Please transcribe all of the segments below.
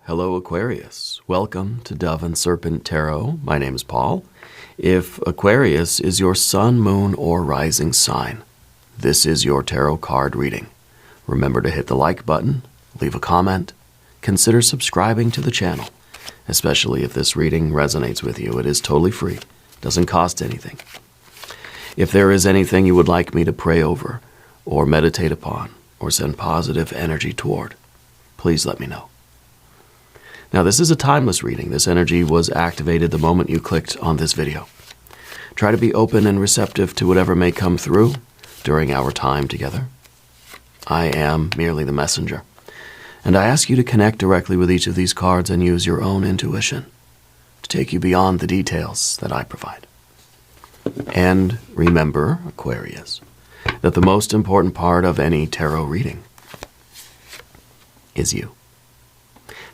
Hello, Aquarius. Welcome to Dove and Serpent Tarot. My name is Paul. If Aquarius is your sun, moon, or rising sign, this is your tarot card reading. Remember to hit the like button, leave a comment, consider subscribing to the channel, especially if this reading resonates with you. It is totally free, doesn't cost anything. If there is anything you would like me to pray over, or meditate upon, or send positive energy toward, please let me know. Now, this is a timeless reading. This energy was activated the moment you clicked on this video. Try to be open and receptive to whatever may come through during our time together. I am merely the messenger, and I ask you to connect directly with each of these cards and use your own intuition to take you beyond the details that I provide. And remember, Aquarius, that the most important part of any tarot reading is you.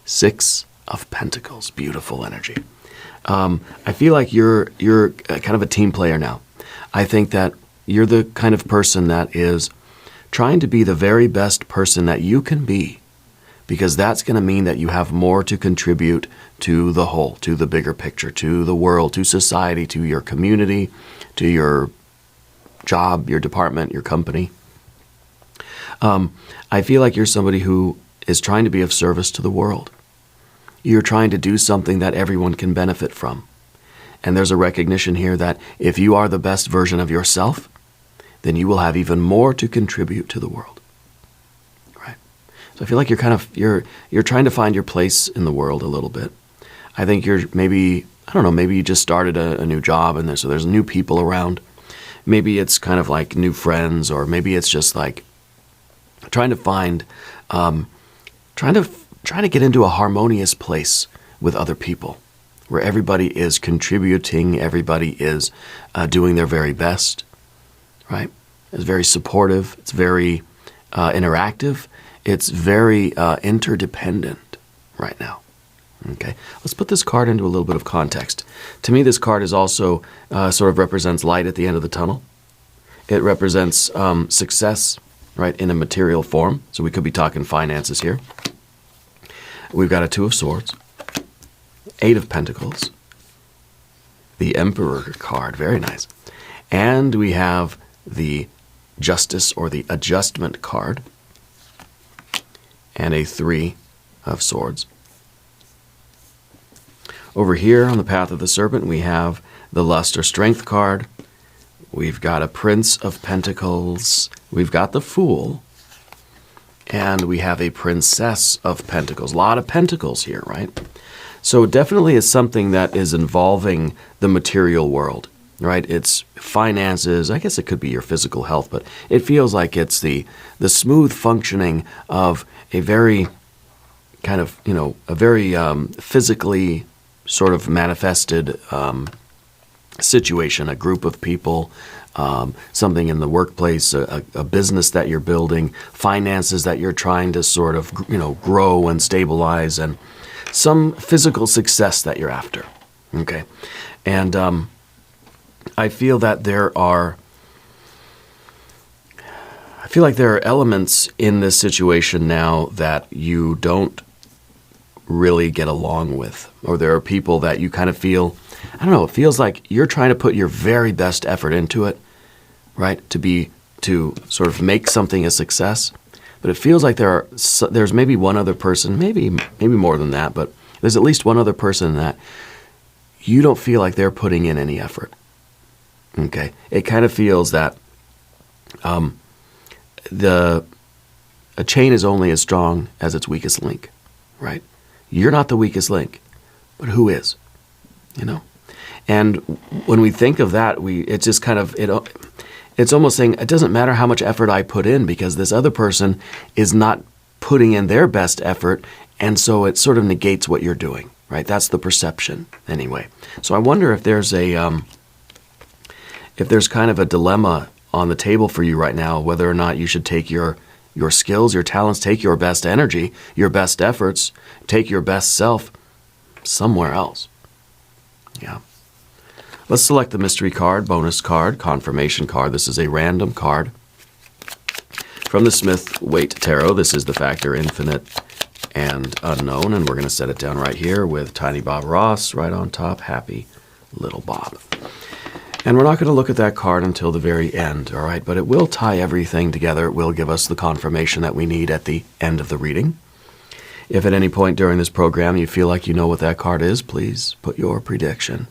6 of Pentacles, beautiful energy. I feel like you're kind of a team player now. I think that you're the kind of person that is trying to be the very best person that you can be, because that's going to mean that you have more to contribute to the whole, to the bigger picture, to the world, to society, to your community, to your job, your department, your company. I feel like you're somebody who is trying to be of service to the world. You're trying to do something that everyone can benefit from. And there's a recognition here that if you are the best version of yourself, then you will have even more to contribute to the world. Right? So I feel like you're trying to find your place in the world a little bit. I think you're maybe you just started a new job, and so there's new people around. Maybe it's kind of like new friends, or maybe it's just like trying to find trying to get into a harmonious place with other people, where everybody is contributing, everybody is doing their very best, right? It's very supportive, it's very interactive, it's very interdependent right now. Okay, let's put this card into a little bit of context. To me, this card is also sort of represents light at the end of the tunnel. It represents success, right, in a material form. So we could be talking finances here. We've got a 2 of Swords, 8 of Pentacles, the Emperor card, very nice. And we have the Justice or the Adjustment card, and a 3 of Swords. Over here on the path of the Serpent, we have the Lust or Strength card. We've got a Prince of Pentacles. We've got the Fool. And we have a Princess of Pentacles. A lot of pentacles here, right? So it definitely is something that is involving the material world, right? It's finances. I guess it could be your physical health, but it feels like it's the smooth functioning of a very kind of, a very physically sort of manifested situation, a group of people, something in the workplace, a business that you're building, finances that you're trying to sort of, grow and stabilize, and some physical success that you're after. Okay. And I feel like there are elements in this situation now that you don't really get along with, or there are people that you kind of feel, it feels like you're trying to put your very best effort into it, right? To sort of make something a success. But it feels like there's maybe one other person, maybe more than that, but there's at least one other person that you don't feel like they're putting in any effort. Okay? It kind of feels that a chain is only as strong as its weakest link, right? You're not the weakest link, but who is? And when we think of that, it's just kind of, it's almost saying it doesn't matter how much effort I put in, because this other person is not putting in their best effort, and so it sort of negates what you're doing, right? That's the perception anyway. So I wonder if there's kind of a dilemma on the table for you right now, whether or not you should take your skills, your talents, take your best energy, your best efforts, take your best self somewhere else. Yeah. Let's select the mystery card, bonus card, confirmation card. This is a random card from the Smith-Waite Tarot. This is the Factor Infinite and unknown, and we're going to set it down right here with Tiny Bob Ross right on top. Happy little Bob. And we're not going to look at that card until the very end, all right? But it will tie everything together. It will give us the confirmation that we need at the end of the reading. If at any point during this program you feel like you know what that card is, please put your prediction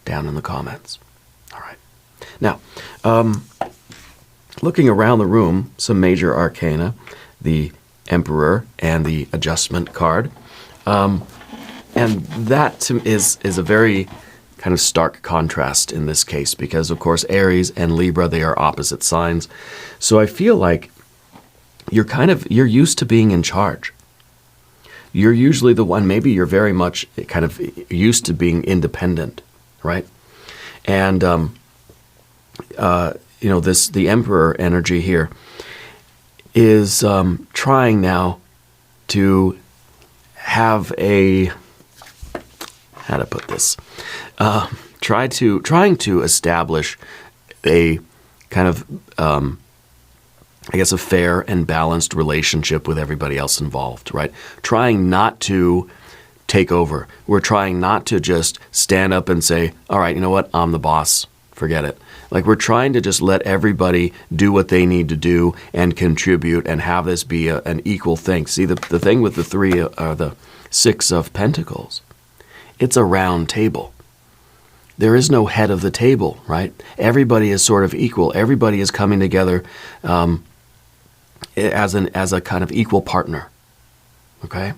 down in the comments. All right. Now, looking around the room, some major arcana, the Emperor and the Adjustment card. And that is a very kind of stark contrast in this case because, of course, Aries and Libra, they are opposite signs. So I feel like you're used to being in charge. You're usually the one, maybe you're very much kind of used to being independent, right? And, the Emperor energy here is trying now to have trying to establish a kind of, a fair and balanced relationship with everybody else involved, right? Trying not to take over. We're trying not to just stand up and say, all right, you know what, I'm the boss. Forget it. Like we're trying to just let everybody do what they need to do and contribute and have this be an equal thing. See, the thing with the 6 of Pentacles, it's a round table. There is no head of the table, right? Everybody is sort of equal. Everybody is coming together as a kind of equal partner, okay?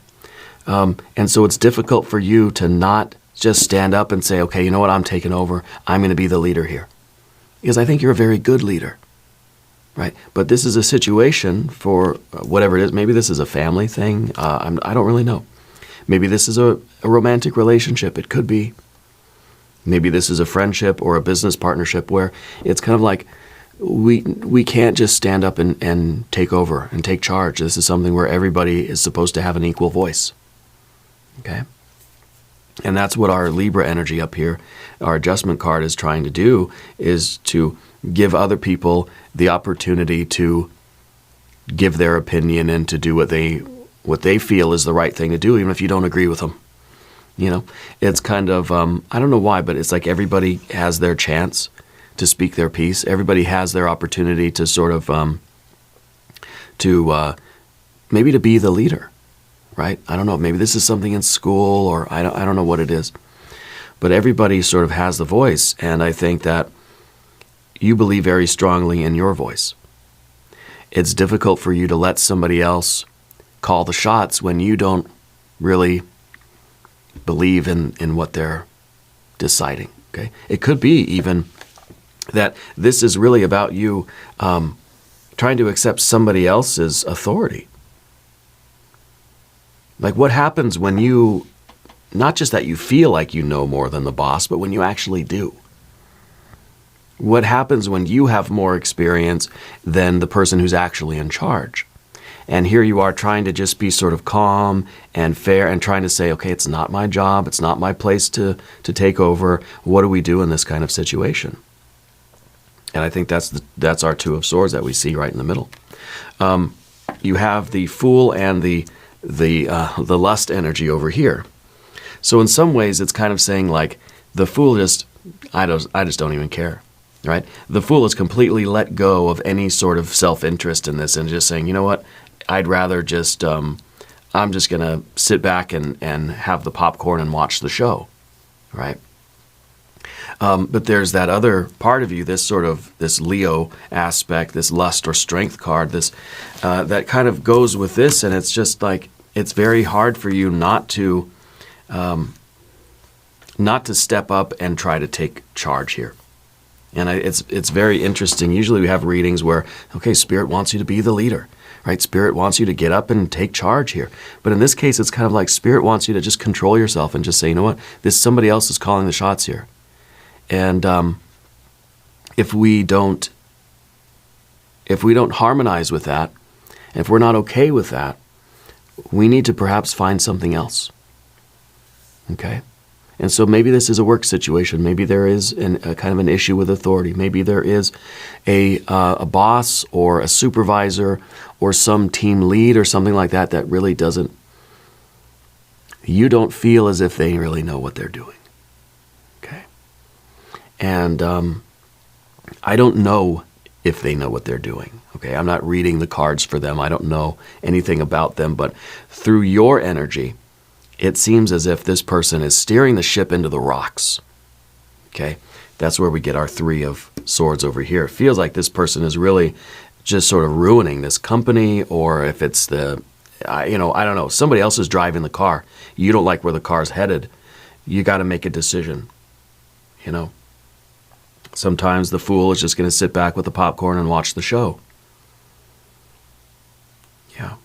And so it's difficult for you to not just stand up and say, okay, you know what, I'm taking over. I'm going to be the leader here. Because I think you're a very good leader, right? But this is a situation for whatever it is. Maybe this is a family thing. I don't really know. Maybe this is a romantic relationship. It could be. Maybe this is a friendship or a business partnership where it's kind of like we can't just stand up and take over and take charge. This is something where everybody is supposed to have an equal voice, okay? And that's what our Libra energy up here, our Adjustment card, is trying to do, is to give other people the opportunity to give their opinion and to do what they feel is the right thing to do, even if you don't agree with them. You know, it's kind of, I don't know why, but it's like everybody has their chance to speak their piece. Everybody has their opportunity to sort of, maybe to be the leader. Right? I don't know. Maybe this is something in school, or I don't know what it is. But everybody sort of has the voice, and I think that you believe very strongly in your voice. It's difficult for you to let somebody else call the shots when you don't really believe in what they're deciding. Okay? It could be even that this is really about you trying to accept somebody else's authority. Like what happens when you, not just that you feel like you know more than the boss, but when you actually do? What happens when you have more experience than the person who's actually in charge? And here you are trying to just be sort of calm and fair and trying to say, okay, it's not my job, it's not my place to take over. What do we do in this kind of situation? And I think that's our 2 of Swords that we see right in the middle. You have the Fool and the lust energy over here. So in some ways, it's kind of saying like the Fool I just don't even care, right? The Fool is completely let go of any sort of self-interest in this and just saying, you know what, I'd rather just, I'm just going to sit back and have the popcorn and watch the show, right? But there's that other part of you, this Leo aspect, this lust or strength card, that kind of goes with this, and it's just like, it's very hard for you not to step up and try to take charge here. And it's very interesting. Usually we have readings where, okay, Spirit wants you to be the leader, right? Spirit wants you to get up and take charge here. But in this case, it's kind of like Spirit wants you to just control yourself and just say, you know what, somebody else is calling the shots here. And if we don't harmonize with that, if we're not okay with that, we need to perhaps find something else. Okay? And so maybe this is a work situation. Maybe there is a kind of an issue with authority. Maybe there is a boss or a supervisor or some team lead or something like that that really doesn't you don't feel as if they really know what they're doing. Okay? And I don't know if they know what they're doing. Okay? I'm not reading the cards for them. I don't know anything about them. But through your energy, it seems as if this person is steering the ship into the rocks. Okay? That's where we get our 3 of Swords over here. It feels like this person is really just sort of ruining this company, or if it's I don't know, somebody else is driving the car. You don't like where the car's headed. You got to make a decision. Sometimes the fool is just going to sit back with the popcorn and watch the show. Yeah.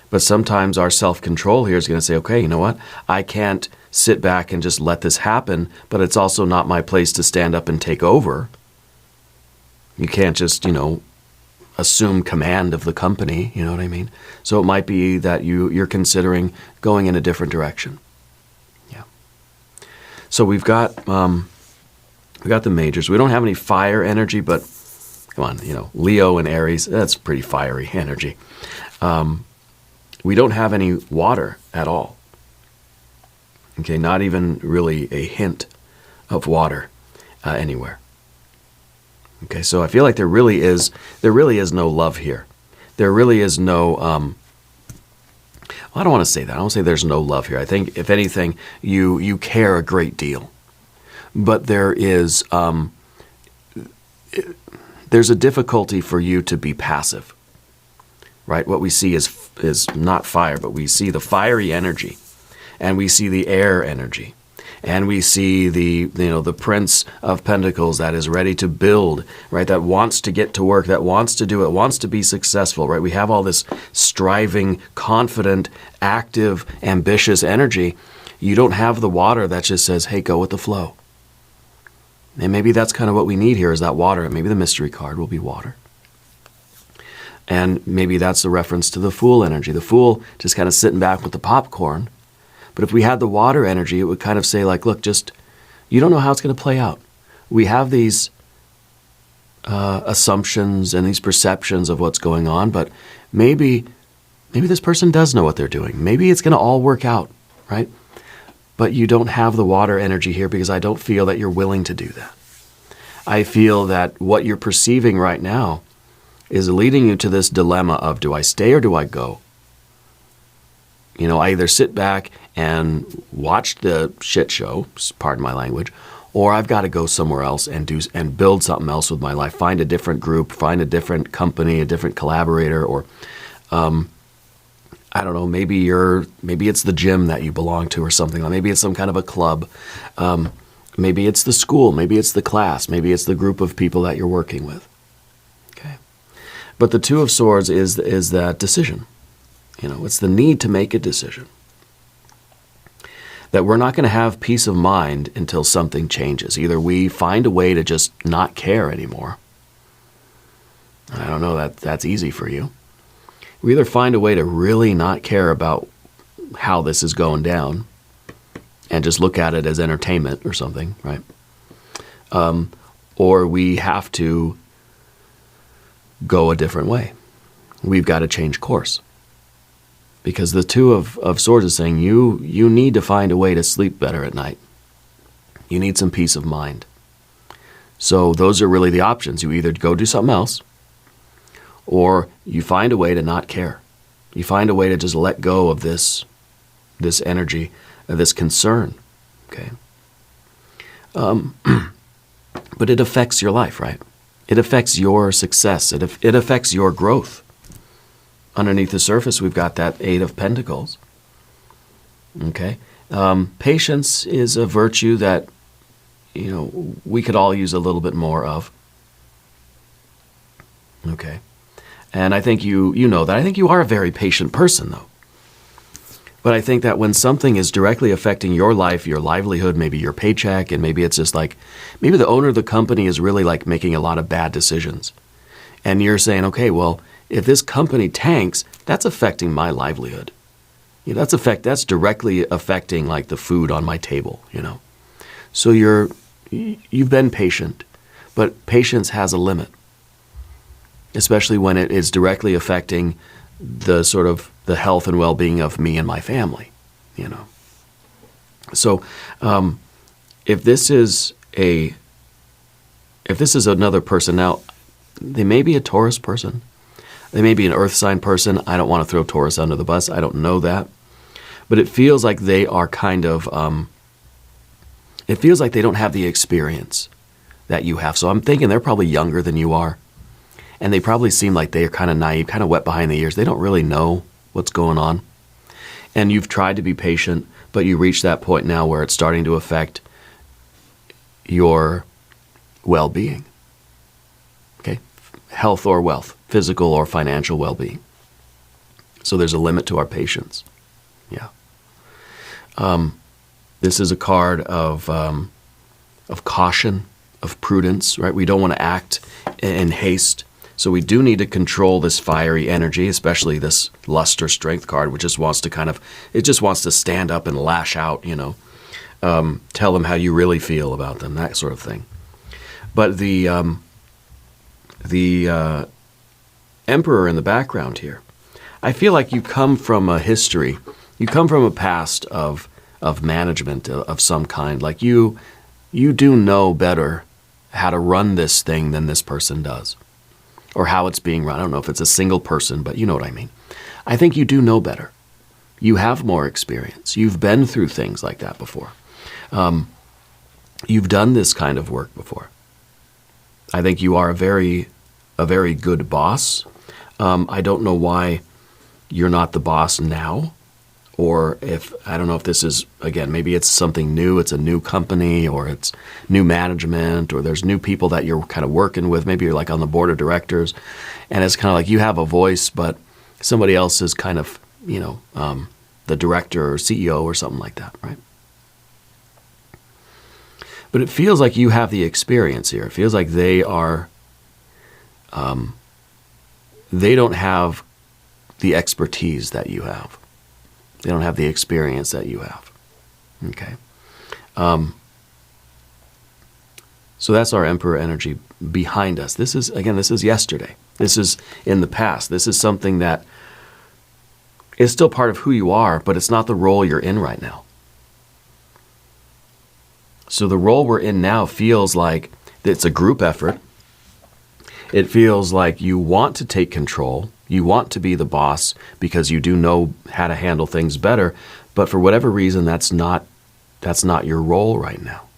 But sometimes our self-control here is going to say, okay, you know what? I can't sit back and just let this happen, but it's also not my place to stand up and take over. You can't just, assume command of the company, you know what I mean? So it might be that you're considering going in a different direction. Yeah. So we've got the majors. We don't have any fire energy, but come on, Leo and Aries, that's pretty fiery energy. We don't have any water at all. Okay, not even really a hint of water anywhere. Okay, so I feel like there really is no love here. There really is no, I don't want to say that. I don't say there's no love here. I think, if anything, you care a great deal. But there's a difficulty for you to be passive, right? What we see is not fire, but we see the fiery energy, and we see the air energy. And we see the Prince of Pentacles that is ready to build, right? That wants to get to work, that wants to do it, wants to be successful, right? We have all this striving, confident, active, ambitious energy. You don't have the water that just says, hey, go with the flow. And maybe that's kind of what we need here, is that water. Maybe the mystery card will be water. And maybe that's the reference to the Fool energy. The Fool just kind of sitting back with the popcorn. But if we had the water energy, it would kind of say, like, look, you don't know how it's going to play out. We have these assumptions and these perceptions of what's going on, but maybe this person does know what they're doing. Maybe it's going to all work out, right? But you don't have the water energy here, because I don't feel that you're willing to do that. I feel that what you're perceiving right now is leading you to this dilemma of, do I stay or do I go? I either sit back and watch the shit show, pardon my language, or I've got to go somewhere else and build something else with my life. Find a different group, find a different company, a different collaborator, or I don't know, maybe it's the gym that you belong to or something. Maybe it's some kind of a club. Maybe it's the school, maybe it's the class, maybe it's the group of people that you're working with. Okay. But the Two of Swords is that decision. It's the need to make a decision. That we're not going to have peace of mind until something changes. Either we find a way to just not care anymore. I don't know that that's easy for you. We either find a way to really not care about how this is going down and just look at it as entertainment or something, right? Or we have to go a different way. We've got to change course. Because the Two of Swords is saying you need to find a way to sleep better at night. You need some peace of mind. So those are really the options. You either go do something else, or you find a way to not care. You find a way to just let go of this energy, this concern. Okay. But it affects your life, right? It affects your success. It affects your growth. Underneath the surface, we've got that Eight of Pentacles. Okay? Patience is a virtue that, we could all use a little bit more of. Okay? And I think you know that. I think you are a very patient person, though. But I think that when something is directly affecting your life, your livelihood, maybe your paycheck, and maybe it's just like, maybe the owner of the company is really like making a lot of bad decisions. And you're saying, okay, well, if this company tanks, that's affecting my livelihood. That's directly affecting like the food on my table, So you've been patient, but patience has a limit, especially when it is directly affecting the sort of the health and well-being of me and my family. you know. So if this is another person, now they may be a Taurus person, they may be an earth sign person. I don't want to throw Taurus under the bus. I don't know that. But it feels like they are kind of, it feels like they don't have the experience that you have. So I'm thinking they're probably younger than you are. And they probably seem like they are kind of naive, kind of wet behind the ears. They don't really know what's going on. And you've tried to be patient, but you reach that point now where it's starting to affect your well-being. Okay? Health or wealth, physical or financial well-being. So there's a limit to our patience. Yeah. This is a card of caution, of prudence, right? We don't want to act in haste. So we do need to control this fiery energy, especially this lust or strength card, which just wants to it just wants to stand up and lash out, you know. Tell them how you really feel about them, that sort of thing. But the Emperor in the background here, I feel like you come from a history, you come from a past of management of some kind. Like you do know better how to run this thing than this person does, or how it's being run. I don't know if it's a single person, but you know what I mean. I think you do know better. You have more experience. You've been through things like that before. You've done this kind of work before. I think you are a very good boss. I don't know why you're not the boss now, or I don't know if this is, again, maybe it's something new, it's a new company, or it's new management, or there's new people that you're kind of working with. Maybe you're like on the board of directors, and it's kind of like you have a voice, but somebody else is kind of, you know, the director or CEO or something like that, right? But it feels like you have the experience here. It feels like they are, they don't have the expertise that you have. They don't have the experience that you have. Okay. So that's our Emperor energy behind us. This is yesterday. This is in the past. This is something that is still part of who you are, but it's not the role you're in right now. So the role we're in now feels like it's a group effort. It feels like you want to take control. You want to be the boss because you do know how to handle things better. But for whatever reason, that's not your role right now.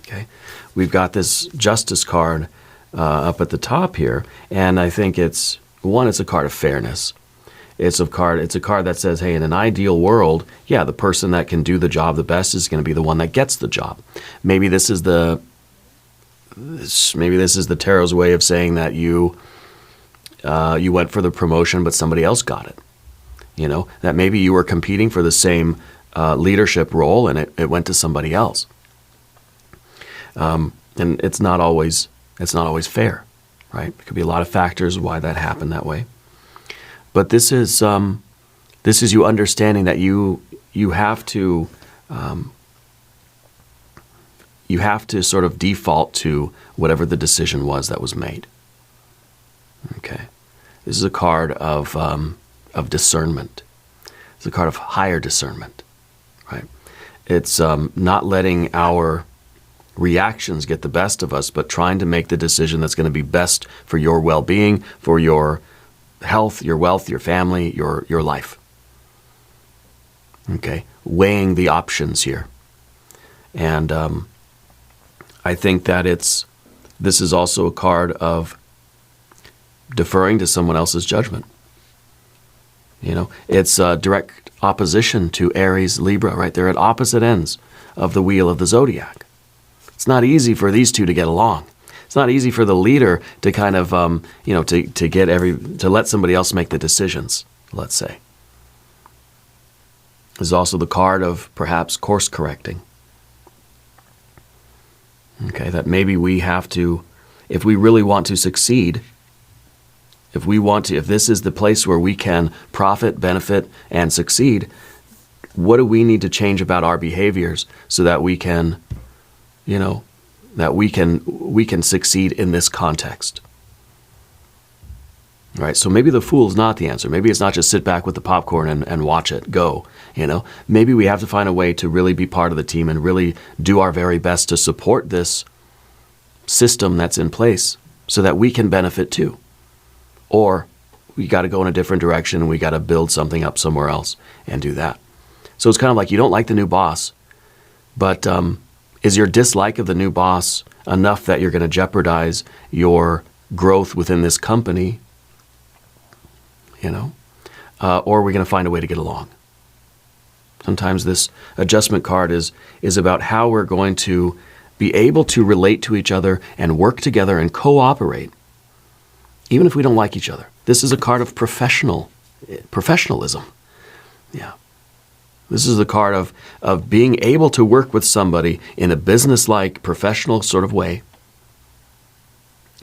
Okay, we've got this Justice card up at the top here, and I think it's a card of fairness. It's a card that says, hey, in an ideal world, yeah, the person that can do the job the best is going to be the one that gets the job. Maybe this is the tarot's way of saying that you went for the promotion, but somebody else got it. You know, that maybe you were competing for the same leadership role, and it went to somebody else. And it's not always fair, right? There could be a lot of factors why that happened that way. But this is you understanding that you have to sort of default to whatever the decision was that was made. Okay, this is a card of discernment. It's a card of higher discernment, right? It's not letting our reactions get the best of us, but trying to make the decision that's going to be best for your well-being, for your health, your wealth, your family, your life. Okay, weighing the options here. And I think that this is also a card of deferring to someone else's judgment. You know, it's a direct opposition to Aries, Libra, right? They're at opposite ends of the wheel of the zodiac. It's not easy for these two to get along. It's not easy for the leader to kind of, to let somebody else make the decisions, let's say. There's also the card of perhaps course correcting. Okay, that maybe we have to, if we really want to succeed, if this is the place where we can profit, benefit, and succeed, what do we need to change about our behaviors so that we can, we can succeed in this context? right? So maybe the Fool is not the answer. Maybe it's not just sit back with the popcorn and watch it go, Maybe we have to find a way to really be part of the team and really do our very best to support this system that's in place so that we can benefit too. Or we got to go in a different direction and we got to build something up somewhere else and do that. So it's kind of like you don't like the new boss, but is your dislike of the new boss enough that you're going to jeopardize your growth within this company, or are we going to find a way to get along? Sometimes this adjustment card is about how we're going to be able to relate to each other and work together and cooperate, even if we don't like each other. This is a card of professionalism. Yeah. This is the card of being able to work with somebody in a business-like, professional sort of way,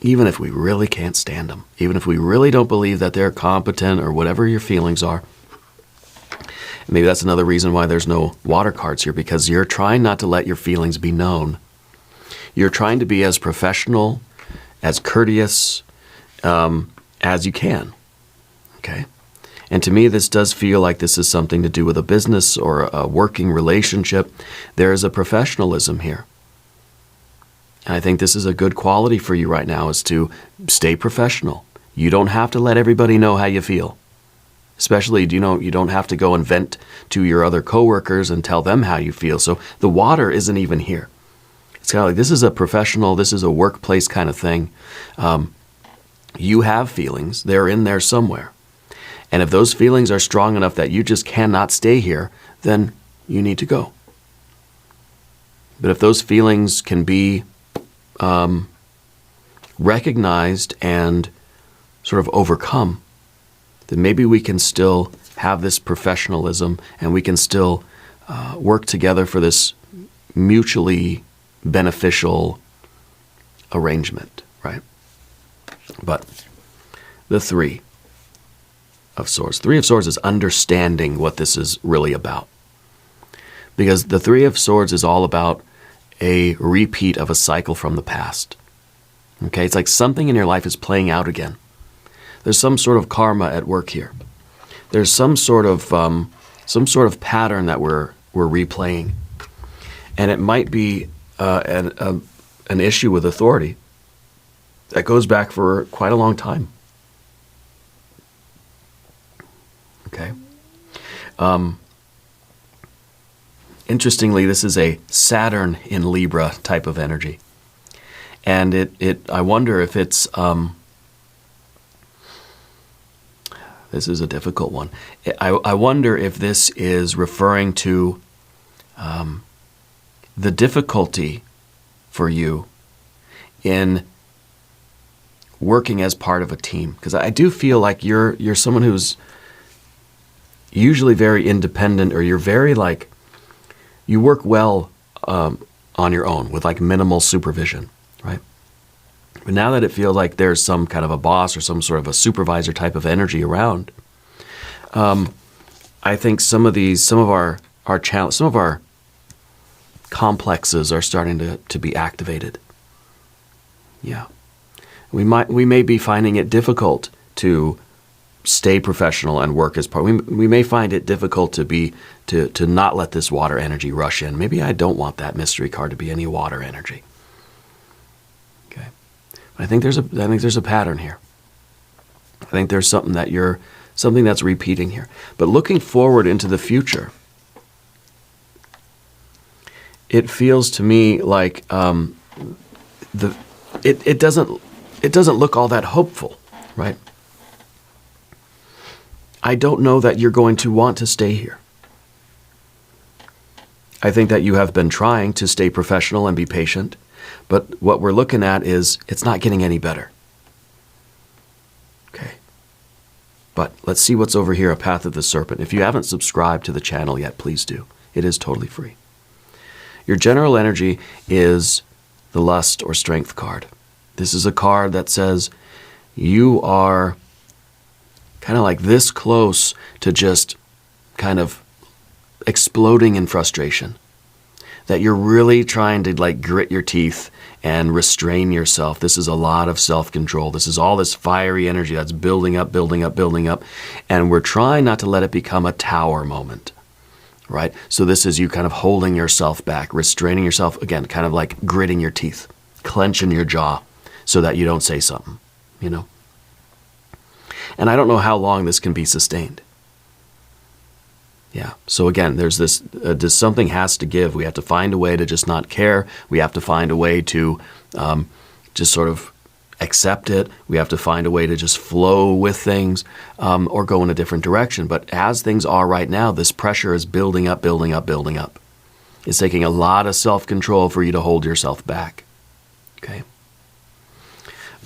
even if we really can't stand them, even if we really don't believe that they're competent or whatever your feelings are. Maybe that's another reason why there's no water cards here, because you're trying not to let your feelings be known. You're trying to be as professional, as courteous as you can. Okay? And to me, this does feel like this is something to do with a business or a working relationship. There is a professionalism here. And I think this is a good quality for you right now, is to stay professional. You don't have to let everybody know how you feel. Especially, you don't have to go and vent to your other coworkers and tell them how you feel. So the water isn't even here. It's kind of like, this is a professional, this is a workplace kind of thing. You have feelings. They're in there somewhere. And if those feelings are strong enough that you just cannot stay here, then you need to go. But if those feelings can be recognized and sort of overcome, then maybe we can still have this professionalism and we can still work together for this mutually beneficial arrangement, right? But the Three of Swords. Three of Swords is understanding what this is really about. Because the Three of Swords is all about a repeat of a cycle from the past. Okay, it's like something in your life is playing out again. There's some sort of karma at work here. There's some sort of pattern that we're replaying, and it might be an issue with authority that goes back for quite a long time. Okay. Interestingly, this is a Saturn in Libra type of energy, and I wonder if it's this is a difficult one. I wonder if this is referring to the difficulty for you in working as part of a team. Because I do feel like you're someone who's usually very independent, or you're very you work well on your own with minimal supervision, right? But now that it feels like there's some kind of a boss or some sort of a supervisor type of energy around, I think some of our complexes are starting to be activated. Yeah, we may be finding it difficult to stay professional and work as part. We may find it difficult to not let this water energy rush in. Maybe I don't want that mystery card to be any water energy. Okay. I think there's a pattern here. I think there's something that's repeating here. But looking forward into the future, it feels to me like it doesn't look all that hopeful, right? I don't know that you're going to want to stay here. I think that you have been trying to stay professional and be patient, but what we're looking at is it's not getting any better. Okay. But let's see what's over here, a Path of the Serpent. If you haven't subscribed to the channel yet, please do. It is totally free. Your general energy is the Lust or Strength card. This is a card that says you are kind of like this close to just kind of exploding in frustration. that you're really trying to like grit your teeth and restrain yourself. This is a lot of self-control. This is all this fiery energy that's building up, building up, building up. And we're trying not to let it become a tower moment, right? So this is you kind of holding yourself back, restraining yourself, again, kind of like gritting your teeth, clenching your jaw so that you don't say something, you know? And I don't know how long this can be sustained. Yeah. So again, there's this, something has to give. We have to find a way to just not care. We have to find a way to just sort of accept it. We have to find a way to just flow with things or go in a different direction. But as things are right now, this pressure is building up, building up, building up. It's taking a lot of self-control for you to hold yourself back. Okay.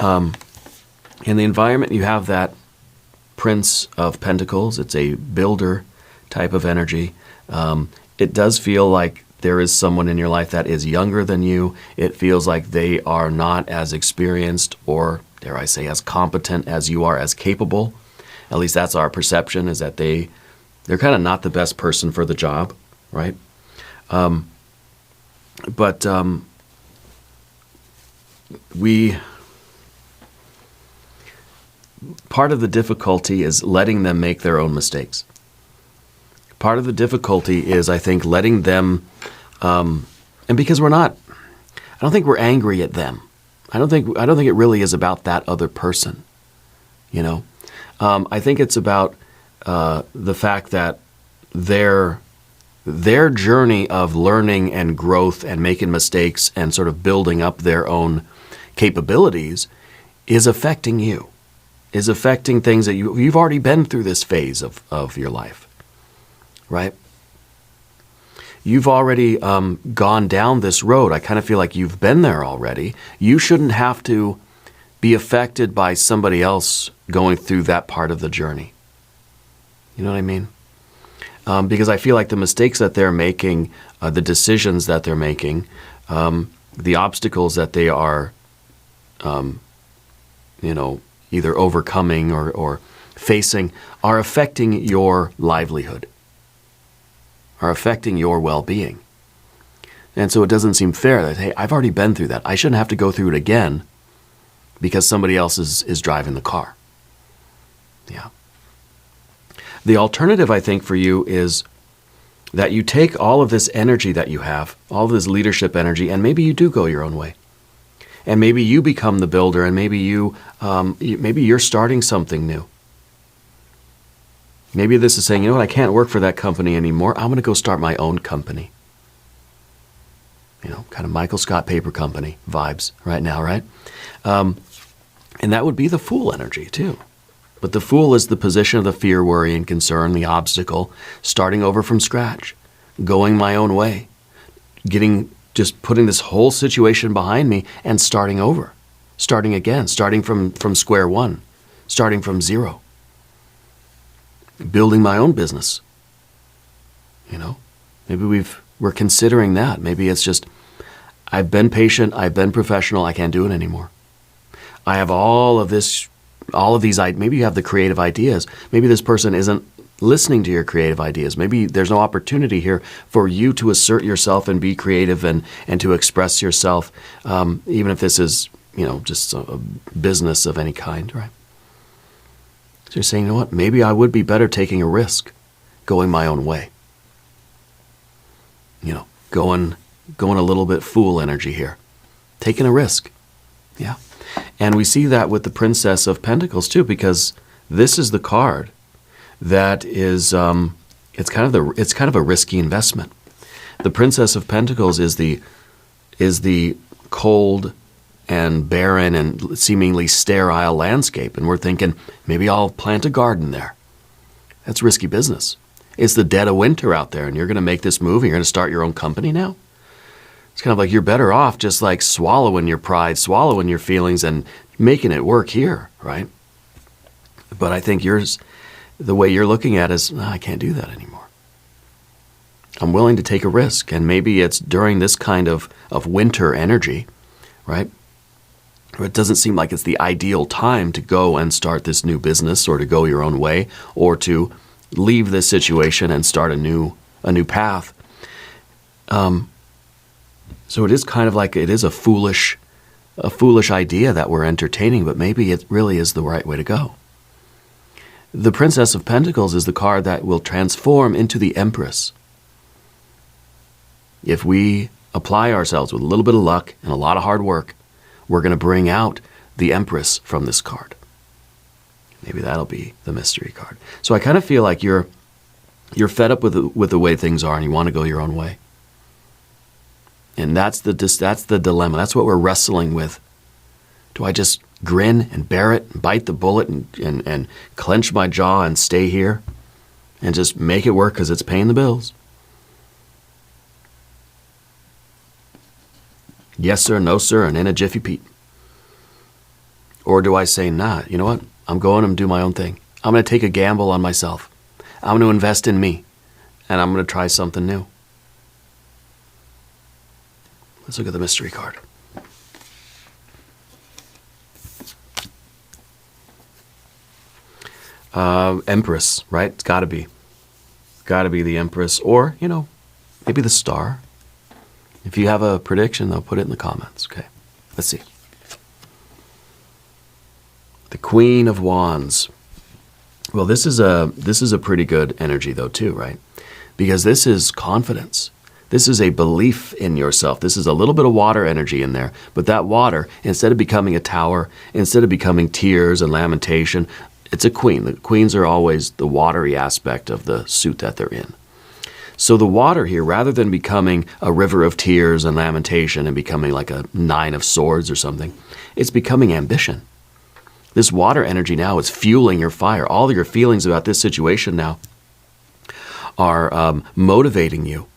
In the environment, you have that Prince of Pentacles. It's a builder type of energy. It does feel like there is someone in your life that is younger than you. It feels like they are not as experienced or, dare I say, as competent as you are, as capable. At least that's our perception, is that they're kind of not the best person for the job, right? But part of the difficulty is letting them make their own mistakes. Part of the difficulty is, I think, letting them, and because I don't think we're angry at them. I don't think it really is about that other person, you know. I think it's about the fact that their journey of learning and growth and making mistakes and sort of building up their own capabilities is affecting you, is affecting things that you've already been through this phase of your life. Right? You've already gone down this road. I kind of feel like you've been there already. You shouldn't have to be affected by somebody else going through that part of the journey. You know what I mean? Because I feel like the mistakes that they're making, the decisions that they're making, the obstacles that they are, either overcoming or facing are affecting your livelihood, are affecting your well-being. And so it doesn't seem fair that, hey, I've already been through that. I shouldn't have to go through it again because somebody else is driving the car. Yeah. The alternative, I think, for you is that you take all of this energy that you have, all of this leadership energy, and maybe you do go your own way. And maybe you become the builder, and maybe you're starting something new. Maybe this is saying, you know what, I can't work for that company anymore. I'm going to go start my own company. You know, kind of Michael Scott Paper Company vibes right now, right? And that would be the Fool energy too. But the Fool is the position of the fear, worry, and concern, the obstacle, starting over from scratch, going my own way, just putting this whole situation behind me and starting over, starting again, starting from square one, starting from zero. Building my own business. You know, maybe we're considering that. Maybe it's just, I've been patient, I've been professional, I can't do it anymore. I have all of these, maybe you have the creative ideas. Maybe this person isn't listening to your creative ideas. Maybe there's no opportunity here for you to assert yourself and be creative and to express yourself, even if this is, just a business of any kind, right? So you're saying, you know what, maybe I would be better taking a risk, going my own way. Going a little bit Fool energy here. Taking a risk. Yeah. And we see that with the Princess of Pentacles too, because this is the card that is, it's kind of a risky investment. The Princess of Pentacles is the cold and barren and seemingly sterile landscape. And we're thinking, maybe I'll plant a garden there. That's risky business. It's the dead of winter out there, and you're going to make this move, and you're going to start your own company now? It's kind of like you're better off just like swallowing your pride, swallowing your feelings, and making it work here, right? But I think the way you're looking at it is, no, I can't do that anymore. I'm willing to take a risk, and maybe it's during this kind of winter energy, right? It doesn't seem like it's the ideal time to go and start this new business or to go your own way or to leave this situation and start a new path. So it is kind of like it is a foolish idea that we're entertaining, but maybe it really is the right way to go. The Princess of Pentacles is the card that will transform into the Empress. If we apply ourselves with a little bit of luck and a lot of hard work, we're going to bring out the Empress from this card. Maybe that'll be the mystery card. So I kind of feel like you're fed up with the way things are and you want to go your own way. And that's the dilemma. That's what we're wrestling with. Do I just grin and bear it and bite the bullet and clench my jaw and stay here and just make it work because it's paying the bills? Yes, sir, no, sir, and in a jiffy, Pete. Or do I say, nah, you know what? I'm going to do my own thing. I'm going to take a gamble on myself. I'm going to invest in me, and I'm going to try something new. Let's look at the mystery card. Empress, right? It's got to be. Got to be the Empress, or, maybe the Star. If you have a prediction, though, put it in the comments. Okay, let's see. The Queen of Wands. Well, this is a pretty good energy, though, too, right? Because this is confidence. This is a belief in yourself. This is a little bit of water energy in there. But that water, instead of becoming a tower, instead of becoming tears and lamentation, it's a queen. The queens are always the watery aspect of the suit that they're in. So the water here, rather than becoming a river of tears and lamentation and becoming like a 9 of swords or something, it's becoming ambition. This water energy now is fueling your fire. All of your feelings about this situation now are motivating you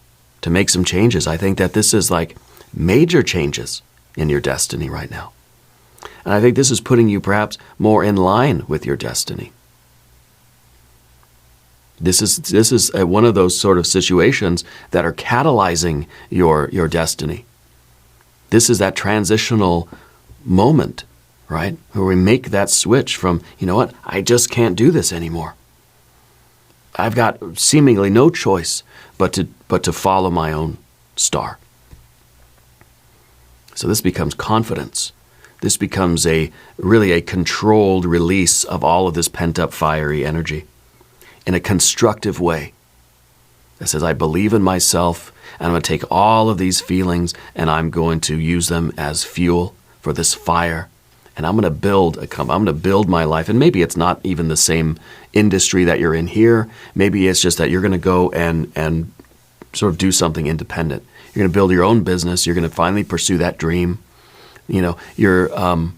to make some changes. I think that this is like major changes in your destiny right now. And I think this is putting you perhaps more in line with your destiny. This is one of those sort of situations that are catalyzing your destiny. This is that transitional moment, right? Where we make that switch from, you know what, I just can't do this anymore. I've got seemingly no choice but to follow my own star. So this becomes confidence. This becomes really a controlled release of all of this pent-up fiery energy in a constructive way that says, I believe in myself, and I'm going to take all of these feelings and I'm going to use them as fuel for this fire. And I'm going to build my life. And maybe it's not even the same industry that you're in here. Maybe it's just that you're going to go and sort of do something independent. You're going to build your own business. You're going to finally pursue that dream. You're going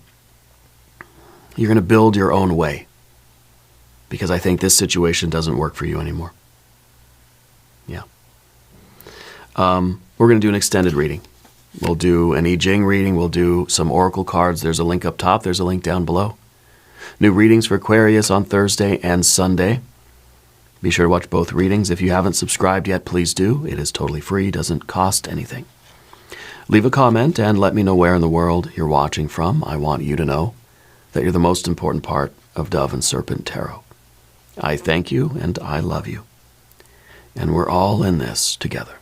to build your own way, because I think this situation doesn't work for you anymore. Yeah. We're going to do an extended reading. We'll do an Jing reading. We'll do some oracle cards. There's a link up top. There's a link down below. New readings for Aquarius on Thursday and Sunday. Be sure to watch both readings. If you haven't subscribed yet, please do. It is totally free. Doesn't cost anything. Leave a comment and let me know where in the world you're watching from. I want you to know that you're the most important part of Dove and Serpent Tarot. I thank you and I love you. And we're all in this together.